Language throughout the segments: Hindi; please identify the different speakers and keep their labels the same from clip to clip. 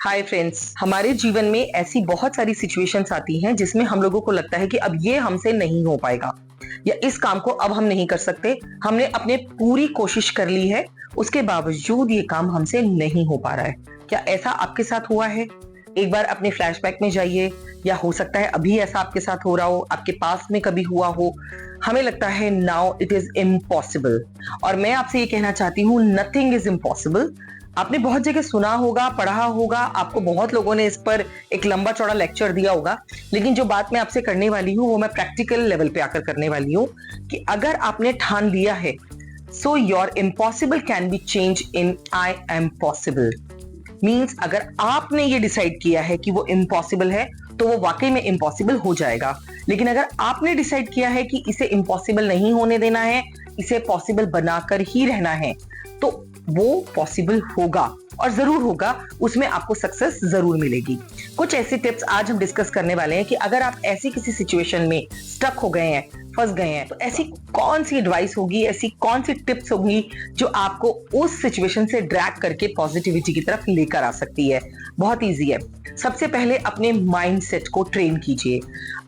Speaker 1: हाय फ्रेंड्स, हमारे जीवन में ऐसी बहुत सारी सिचुएशंस आती हैं जिसमें हम लोगों को लगता है कि अब ये हमसे नहीं हो पाएगा या इस काम को अब हम नहीं कर सकते। हमने अपने पूरी कोशिश कर ली है, उसके बावजूद ये काम हमसे नहीं हो पा रहा है। क्या ऐसा आपके साथ हुआ है? एक बार अपने फ्लैशबैक में जाइए, या हो सकता है अभी ऐसा आपके साथ हो रहा हो, आपके पास में कभी हुआ हो। हमें लगता है नाउ इट इज इम्पॉसिबल, और मैं आपसे ये कहना चाहती हूँ नथिंग इज इम्पॉसिबल। आपने बहुत जगह सुना होगा, पढ़ा होगा, आपको बहुत लोगों ने इस पर एक लंबा चौड़ा लेक्चर दिया होगा, लेकिन जो बात मैं आपसे करने वाली हूँ वो मैं प्रैक्टिकल लेवल पे आकर करने वाली हूँ कि अगर आपने ठान लिया है, so your impossible can be change in I am possible. Means अगर आपने ये डिसाइड किया है कि वो इम्पॉसिबल है तो वो वाकई में इम्पॉसिबल हो जाएगा। लेकिन अगर आपने डिसाइड किया है कि इसे इम्पॉसिबल नहीं होने देना है, इसे पॉसिबल बनाकर ही रहना है, तो वो पॉसिबल होगा और जरूर होगा, उसमें आपको सक्सेस जरूर मिलेगी। कुछ ऐसे टिप्स आज हम डिस्कस करने वाले हैं कि अगर आप ऐसी किसी सिचुएशन में स्टक हो गए हैं, फंस गए हैं, तो ऐसी कौन सी एडवाइस होगी, ऐसी कौन सी टिप्स होगी जो आपको उस सिचुएशन से ड्रैग करके पॉजिटिविटी की तरफ लेकर आ सकती है। बहुत इजी है। सबसे पहले अपने माइंडसेट को ट्रेन कीजिए।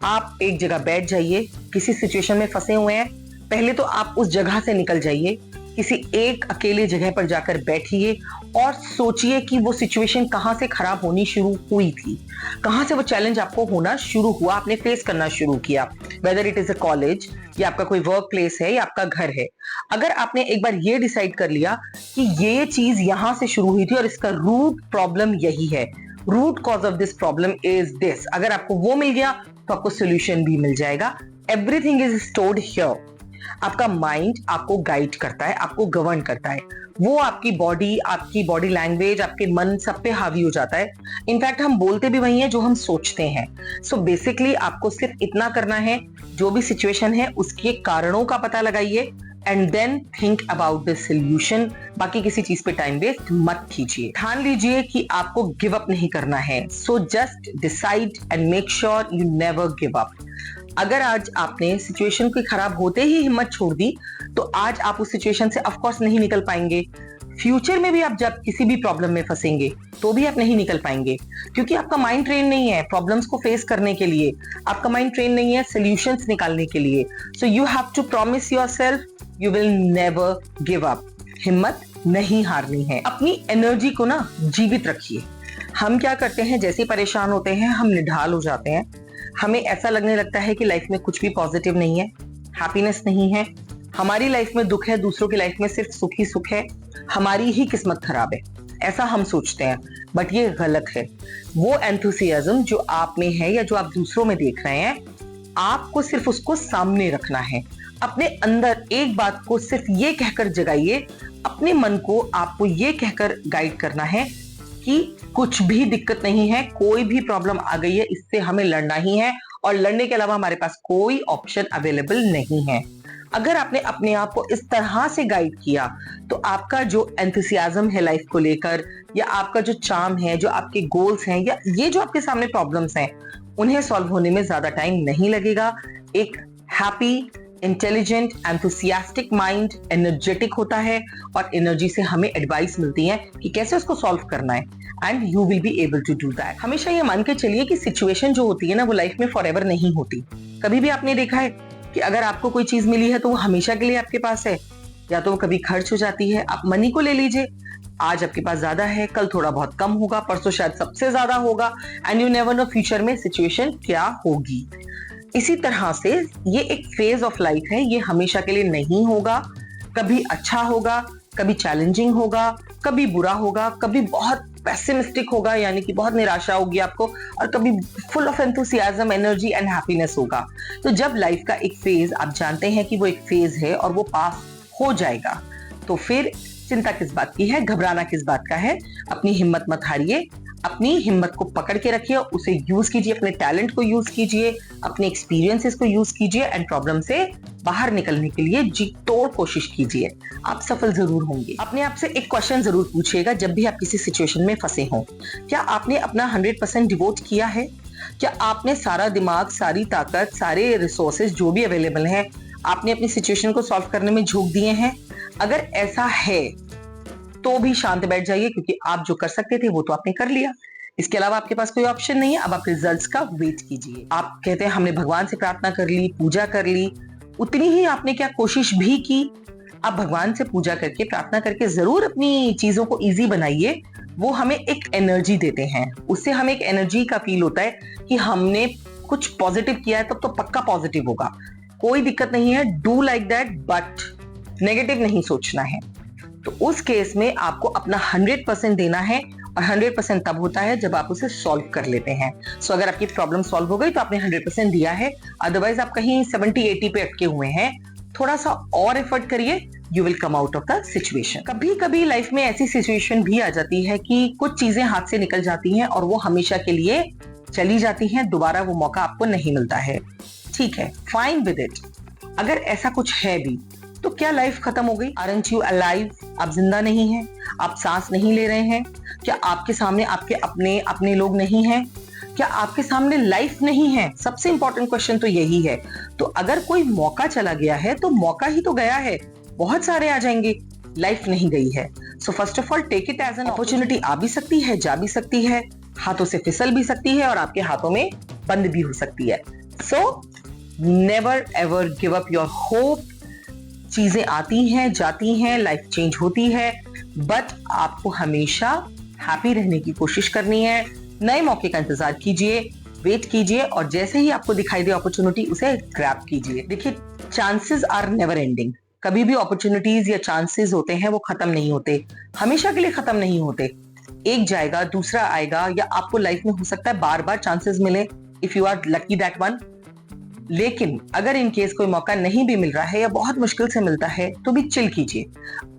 Speaker 1: आप एक जगह बैठ जाइए, किसी सिचुएशन में फंसे हुए हैं, पहले तो आप उस जगह से निकल जाइए, किसी एक अकेले जगह पर जाकर बैठिए और सोचिए कि वो सिचुएशन कहां से खराब होनी शुरू हुई थी, कहां से वो चैलेंज आपको होना शुरू हुआ, आपने फेस करना शुरू किया। Whether it is a college, या आपका कोई वर्क प्लेस है, या आपका घर है। अगर आपने एक बार ये डिसाइड कर लिया कि ये चीज यहां से शुरू हुई थी और इसका रूट प्रॉब्लम यही है, root cause of this problem is this, अगर आपको वो मिल गया तो आपको सोल्यूशन भी मिल जाएगा। Everything is stored here. आपका माइंड आपको गाइड करता है, आपको गवर्न करता है। वो आपकी बॉडी लैंग्वेज, आपके मन सब पे हावी हो जाता है। इनफैक्ट हम बोलते भी वही है जो हम सोचते हैं। सो बेसिकली आपको सिर्फ इतना करना है, जो भी सिचुएशन है उसके कारणों का पता लगाइए and then think about the solution. बाकी किसी चीज पे टाइम वेस्ट मत कीजिए। ठान लीजिए कि आपको गिव अप नहीं करना है। So just decide and make sure you never give up. अगर आज आपने सिचुएशन के खराब होते ही हिम्मत छोड़ दी, तो आज आप उस सिचुएशन से ऑफ कोर्स नहीं निकल पाएंगे। फ्यूचर में भी आप जब किसी भी प्रॉब्लम में फंसेंगे तो भी आप नहीं निकल पाएंगे, क्योंकि आपका माइंड ट्रेन नहीं है प्रॉब्लम्स को फेस करने के लिए, आपका माइंड ट्रेन नहीं है सॉल्यूशंस निकालने के लिए। So you have to promise yourself you will never give up. हिम्मत नहीं हारनी है। अपनी एनर्जी को ना जीवित रखिए। हम क्या करते हैं, जैसे परेशान होते हैं हम निढाल हो जाते हैं। हमें ऐसा लगने लगता है कि लाइफ में कुछ भी पॉजिटिव नहीं है, हैप्पीनेस नहीं है, हमारी लाइफ में दुख है, दूसरों की लाइफ में सिर्फ सुख ही सुख है, हमारी ही किस्मत खराब है, ऐसा हम सोचते हैं। बट ये गलत है। वो एंथुसियाज्म जो आप में है या जो आप दूसरों में देख रहे हैं, आपको सिर्फ उसको सामने रखना है। अपने अंदर एक बात को सिर्फ ये कहकर जगाइए, अपने मन को आपको ये कहकर गाइड करना है कि कुछ भी दिक्कत नहीं है, कोई भी प्रॉब्लम आ गई है, इससे हमें लड़ना ही है और लड़ने के अलावा हमारे पास कोई ऑप्शन अवेलेबल नहीं है। अगर आपने अपने आप को इस तरह से गाइड किया, तो आपका जो एंथुसियाज्म है लाइफ को लेकर, या आपका जो चार्म है, जो आपके गोल्स हैं, या ये जो आपके सामने प्रॉब्लम्स हैं, उन्हें सॉल्व होने में ज्यादा टाइम नहीं लगेगा। एक happy, intelligent, enthusiastic mind energetic होता है, और एनर्जी से हमें एडवाइस मिलती है कि कैसे उसको सॉल्व करना है, and you will be able to do that. हमेशा ये मान के चलिए कि सिचुएशन जो होती है ना, वो लाइफ में फॉरएवर नहीं होती। कभी भी आपने देखा है कि अगर आपको कोई चीज मिली है तो वो हमेशा के लिए आपके पास है, या तो वो कभी खर्च हो जाती है। आप मनी को ले लीजिए, आज आपके पास ज्यादा है, कल थोड़ा बहुत कम होगा, परसों शायद सबसे ज्यादा होगा, and you never know future में सिचुएशन क्या होगी। इसी तरह से ये एक फेज ऑफ लाइफ है, ये हमेशा के लिए नहीं होगा। कभी अच्छा होगा, कभी चैलेंजिंग होगा, कभी बुरा होगा, कभी बहुत पेसिमिस्टिक होगा, यानी कि बहुत निराशा होगी आपको, और कभी full of enthusiasm, energy and happiness होगा। तो जब लाइफ का एक फेज आप जानते हैं कि वो एक फेज है और वो पास हो जाएगा, तो फिर चिंता किस बात की है, घबराना किस बात का है। अपनी हिम्मत मत हारिए, अपनी हिम्मत को पकड़ के रखिए, उसे यूज कीजिए, अपने टैलेंट को यूज कीजिए, अपने एक्सपीरियंसेस को यूज कीजिए, एंड प्रॉब्लम से बाहर निकलने के लिए जी तोड़ कोशिश कीजिए। आप सफल जरूर होंगे। अपने आप से एक क्वेश्चन जरूर पूछिएगा जब भी आप किसी सिचुएशन में फंसे हो, क्या आपने अपना 100% डिवोट किया है? क्या आपने सारा दिमाग, सारी ताकत, सारे रिसोर्सेज जो भी अवेलेबल हैं, आपने अपनी सिचुएशन को सॉल्व करने में झोंक दिए हैं? अगर ऐसा है तो भी शांत बैठ जाइए, क्योंकि आप जो कर सकते थे वो तो आपने कर लिया। इसके अलावा आपके पास कोई ऑप्शन नहीं है। अब आप रिजल्ट्स का वेट कीजिए। आप कहते हैं हमने भगवान से प्रार्थना कर ली, पूजा कर ली, उतनी ही आपने क्या कोशिश भी की? आप भगवान से पूजा करके, प्रार्थना करके जरूर अपनी चीजों को इजी बनाइए। वो हमें एक एनर्जी देते हैं, उससे हमें एक एनर्जी का फील होता है कि हमने कुछ पॉजिटिव किया है, तब तो पक्का पॉजिटिव होगा। कोई दिक्कत नहीं है, do like that, but negative नहीं सोचना है। तो उस केस में आपको अपना 100% देना है, और 100% तब होता है जब आप उसे सॉल्व कर लेते हैं। सो अगर आपकी प्रॉब्लम सॉल्व हो गई तो आपने 100% दिया है, अदरवाइज आप कहीं 70-80 पे अटके हुए हैं। थोड़ा सा और एफर्ट करिए, you will come out of the situation. कभी कभी लाइफ में ऐसी सिचुएशन भी आ जाती है कि कुछ चीजें हाथ से निकल जाती हैं और वो हमेशा के लिए चली जाती हैं, दोबारा वो मौका आपको नहीं मिलता है। ठीक है, फाइन विद इट। अगर ऐसा कुछ है भी तो क्या लाइफ खत्म हो गई? Aren't you alive? आप जिंदा नहीं हैं? आप सांस नहीं ले रहे हैं? क्या आपके सामने आपके अपने अपने लोग नहीं हैं? क्या आपके सामने लाइफ नहीं है? सबसे इंपॉर्टेंट क्वेश्चन तो यही है। तो अगर कोई मौका चला गया है तो मौका ही तो गया है, बहुत सारे आ जाएंगे, लाइफ नहीं गई है। So first of all take it as an opportunity. आ भी सकती है, जा भी सकती है, हाथों से फिसल भी सकती है और आपके हाथों में बंद भी हो सकती है। So never ever give up your hope. चीजें आती हैं, जाती हैं, लाइफ चेंज होती है, बट आपको हमेशा हैप्पी रहने की कोशिश करनी है। नए मौके का इंतजार कीजिए, वेट कीजिए, और जैसे ही आपको दिखाई दे अपॉर्चुनिटी, उसे ग्रैब कीजिए। देखिए, चांसेस आर नेवर एंडिंग। कभी भी अपॉर्चुनिटीज या चांसेस होते हैं वो खत्म नहीं होते, हमेशा के लिए खत्म नहीं होते। एक जाएगा, दूसरा आएगा, या आपको लाइफ में हो सकता है बार बार चांसेस मिले, if you are lucky that one. लेकिन अगर इन केस कोई मौका नहीं भी मिल रहा है या बहुत मुश्किल से मिलता है तो भी चिल कीजिए।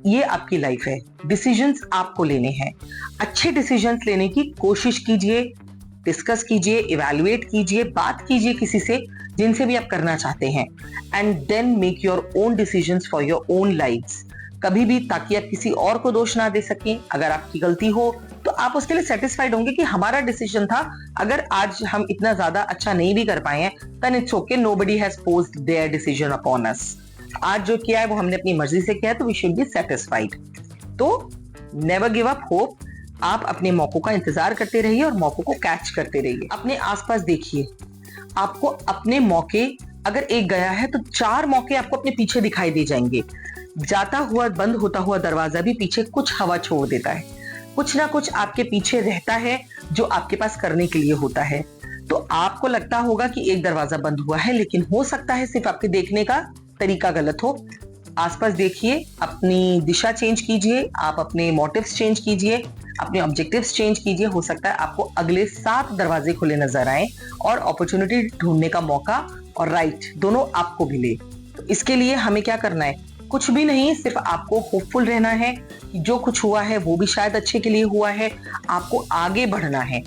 Speaker 1: ये आपकी लाइफ है, डिसीजंस आपको लेने हैं। अच्छे डिसीजंस लेने की कोशिश कीजिए, डिस्कस कीजिए, इवैल्यूएट कीजिए, बात कीजिए किसी से जिनसे भी आप करना चाहते हैं, and then make your own decisions for your own lifes. कभी भी, ताकि आप किसी और को दोष ना दे सकें। अगर आपकी गलती हो तो आप उसके लिए सेटिस्फाइड होंगे कि हमारा डिसीजन था। अगर आज हम इतना ज्यादा अच्छा नहीं भी कर पाए हैं, then it's okay, nobody has forced their decision upon us। आज जो किया है वो हमने अपनी मर्जी से किया है, तो we should be satisfied। तो never give up hope। आप अपने मौकों का इंतजार करते रहिए और मौकों को कैच करते रहिए। अपने आसपास देखिए, आपको अपने मौके, अगर एक गया है तो 4 मौके आपको अपने पीछे दिखाई दे जाएंगे। जाता हुआ, बंद होता हुआ दरवाजा भी पीछे कुछ हवा छोड़ देता है, कुछ ना कुछ आपके पीछे रहता है जो आपके पास करने के लिए होता है। तो आपको लगता होगा कि एक दरवाजा बंद हुआ है, लेकिन हो सकता है सिर्फ आपके देखने का तरीका गलत हो। आसपास देखिए, अपनी दिशा चेंज कीजिए, आप अपने मोटिव्स चेंज कीजिए, अपने ऑब्जेक्टिव्स चेंज कीजिए। हो सकता है आपको अगले 7 दरवाजे खुले नजर आए और अपॉर्चुनिटी ढूंढने का मौका और राइट दोनों आपको मिले। तो इसके लिए हमें क्या करना है? कुछ भी नहीं, सिर्फ आपको होपफुल रहना है कि जो कुछ हुआ है वो भी शायद अच्छे के लिए हुआ है। आपको आगे बढ़ना है,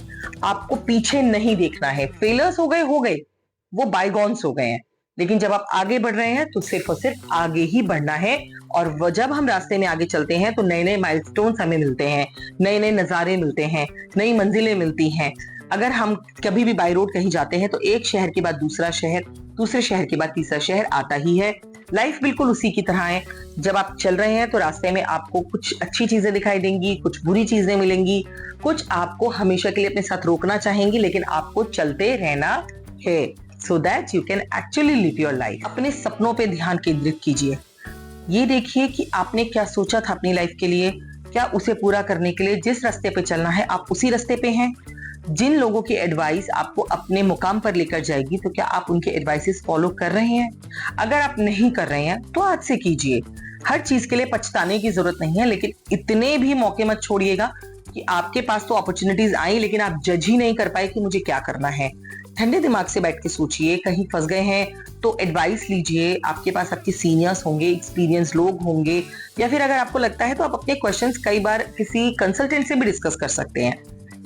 Speaker 1: आपको पीछे नहीं देखना है। फेलियर्स हो गए, वो बायगॉन्स हो गए हैं, लेकिन जब आप आगे बढ़ रहे हैं तो सिर्फ और सिर्फ आगे ही बढ़ना है। और जब हम रास्ते में आगे चलते हैं तो नए नए माइलस्टोन्स हमें मिलते हैं, नए नए नजारे मिलते हैं, नई मंजिलें मिलती हैं। अगर हम कभी भी बाई रोड कहीं जाते हैं तो एक शहर के बाद दूसरा शहर, दूसरे शहर के बाद तीसरा शहर आता ही है। लाइफ बिल्कुल उसी की तरह है। जब आप चल रहे हैं तो रास्ते में आपको कुछ अच्छी चीजें दिखाई देंगी, कुछ बुरी चीजें मिलेंगी, कुछ आपको हमेशा के लिए अपने साथ रोकना चाहेंगी, लेकिन आपको चलते रहना है, so that you can actually live your life. अपने सपनों पे ध्यान केंद्रित कीजिए। ये देखिए कि आपने क्या सोचा था अपनी लाइफ के लिए, क्या उसे पूरा करने के लिए जिस रास्ते पे चलना है आप उसी रास्ते पे हैं। जिन लोगों की एडवाइस आपको अपने मुकाम पर लेकर जाएगी, तो क्या आप उनके एडवाइसेस फॉलो कर रहे हैं? अगर आप नहीं कर रहे हैं तो आज से कीजिए। हर चीज के लिए पछताने की जरूरत नहीं है, लेकिन इतने भी मौके मत छोड़िएगा कि आपके पास तो अपॉर्चुनिटीज आई लेकिन आप जज ही नहीं कर पाए कि मुझे क्या करना है। ठंडे दिमाग से बैठ के सोचिए। कहीं फंस गए हैं तो एडवाइस लीजिए। आपके पास आपके सीनियर्स होंगे, एक्सपीरियंस लोग होंगे, या फिर अगर आपको लगता है तो आप अपने क्वेश्चंस कई बार किसी कंसल्टेंट से भी डिस्कस कर सकते हैं।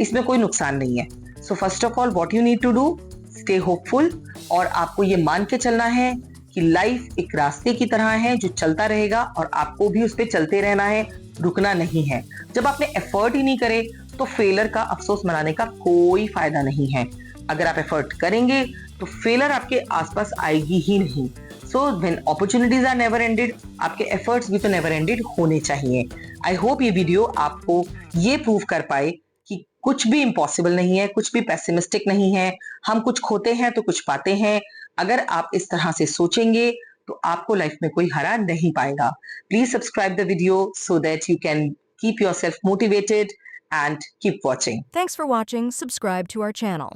Speaker 1: इसमें कोई नुकसान नहीं है। So first of all what you need to do, stay hopeful. और आपको ये मान के चलना है कि लाइफ एक रास्ते की तरह है जो चलता रहेगा और आपको भी उस पर चलते रहना है, रुकना नहीं है। जब आपने एफर्ट ही नहीं करे तो फेलर का अफसोस मनाने का कोई फायदा नहीं है। अगर आप एफर्ट करेंगे तो फेलर आपके आसपास आएगी ही नहीं। So when opportunities are never ended, आपके एफर्ट्स भी तो नेवर एंडेड होने चाहिए। आई होप ये वीडियो आपको ये प्रूव कर पाए कि कुछ भी इम्पॉसिबल नहीं है, कुछ भी पेसिमिस्टिक नहीं है। हम कुछ खोते हैं तो कुछ पाते हैं। अगर आप इस तरह से सोचेंगे तो आपको लाइफ में कोई हरा नहीं पाएगा। Please subscribe the video so that you can keep yourself motivated and keep watching.
Speaker 2: Thanks for watching. Subscribe to our channel.